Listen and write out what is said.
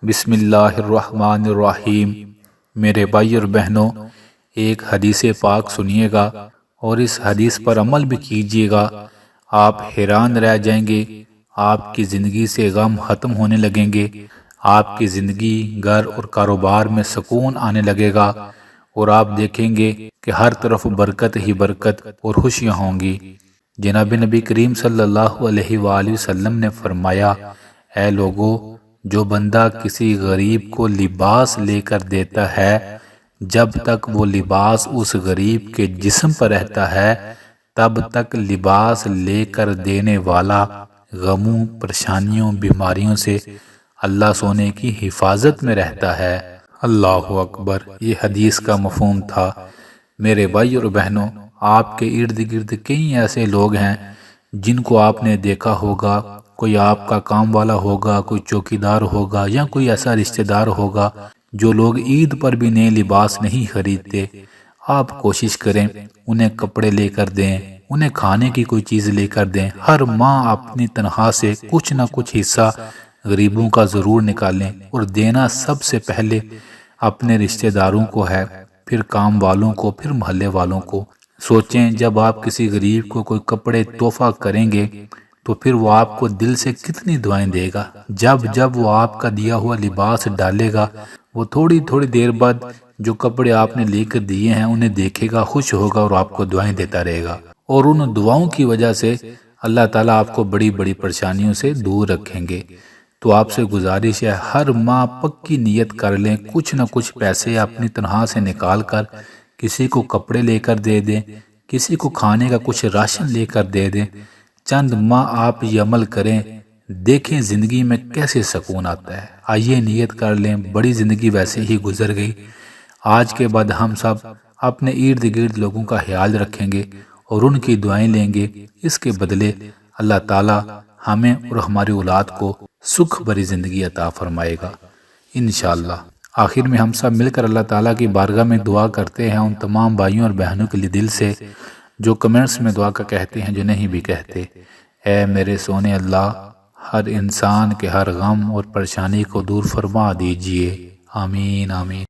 بسم اللہ الرحمن الرحیم۔ میرے بھائی اور بہنوں، ایک حدیث پاک سنیے گا اور اس حدیث پر عمل بھی کیجیے گا۔ آپ حیران رہ جائیں گے، آپ کی زندگی سے غم ختم ہونے لگیں گے، آپ کی زندگی، گھر اور کاروبار میں سکون آنے لگے گا، اور آپ دیکھیں گے کہ ہر طرف برکت ہی برکت اور خوشیاں ہوں گی۔ جناب نبی کریم صلی اللہ علیہ وآلہ وسلم نے فرمایا، اے لوگو، جو بندہ کسی غریب کو لباس لے کر دیتا ہے، جب تک وہ لباس اس غریب کے جسم پر رہتا ہے، تب تک لباس لے کر دینے والا غموں، پریشانیوں، بیماریوں سے اللہ سونے کی حفاظت میں رہتا ہے۔ اللہ اکبر۔ یہ حدیث کا مفہوم تھا۔ میرے بھائی اور بہنوں، آپ کے ارد گرد کئی ایسے لوگ ہیں جن کو آپ نے دیکھا ہوگا، کوئی آپ کا کام والا ہوگا، کوئی چوکیدار ہوگا، یا کوئی ایسا رشتہ دار ہوگا جو لوگ عید پر بھی نئے لباس نہیں خریدتے۔ آپ کوشش کریں انہیں کپڑے لے کر دیں، انہیں کھانے کی کوئی چیز لے کر دیں۔ ہر ماہ اپنی تنخواہ سے کچھ نہ کچھ حصہ غریبوں کا ضرور نکالیں، اور دینا سب سے پہلے اپنے رشتہ داروں کو ہے، پھر کام والوں کو، پھر محلے والوں کو۔ سوچیں، جب آپ کسی غریب کو کوئی کپڑے تحفہ کریں گے تو پھر وہ آپ کو دل سے کتنی دعائیں دے گا۔ جب وہ آپ کا دیا ہوا لباس ڈالے گا، وہ تھوڑی دیر بعد جو کپڑے آپ نے لے کر دیے ہیں انہیں دیکھے گا، خوش ہوگا اور آپ کو دعائیں دیتا رہے گا، اور ان دعاؤں کی وجہ سے اللہ تعالیٰ آپ کو بڑی بڑی پریشانیوں سے دور رکھیں گے۔ تو آپ سے گزارش ہے، ہر ماہ پکی نیت کر لیں، کچھ نہ کچھ پیسے اپنی تنخواہ سے نکال کر کسی کو کپڑے لے کر دے دیں، کسی کو کھانے کا کچھ راشن لے کر دے دیں۔ چند ماہ آپ یہ عمل کریں، دیکھیں زندگی میں کیسے سکون آتا ہے۔ آئیے نیت کر لیں، بڑی زندگی ویسے ہی گزر گئی، آج کے بعد ہم سب اپنے ارد گرد لوگوں کا خیال رکھیں گے اور ان کی دعائیں لیں گے۔ اس کے بدلے اللہ تعالیٰ ہمیں اور ہماری اولاد کو سکھ بھری زندگی عطا فرمائے گا انشاءاللہ۔ آخر میں ہم سب مل کر اللہ تعالیٰ کی بارگاہ میں دعا کرتے ہیں ان تمام بھائیوں اور بہنوں کے لیے دل سے جو کمنٹس میں دعا کا کہتے ہیں، جو نہیں بھی کہتے۔ اے میرے سونے اللہ، ہر انسان کے ہر غم اور پریشانی کو دور فرما دیجئے، آمین آمین۔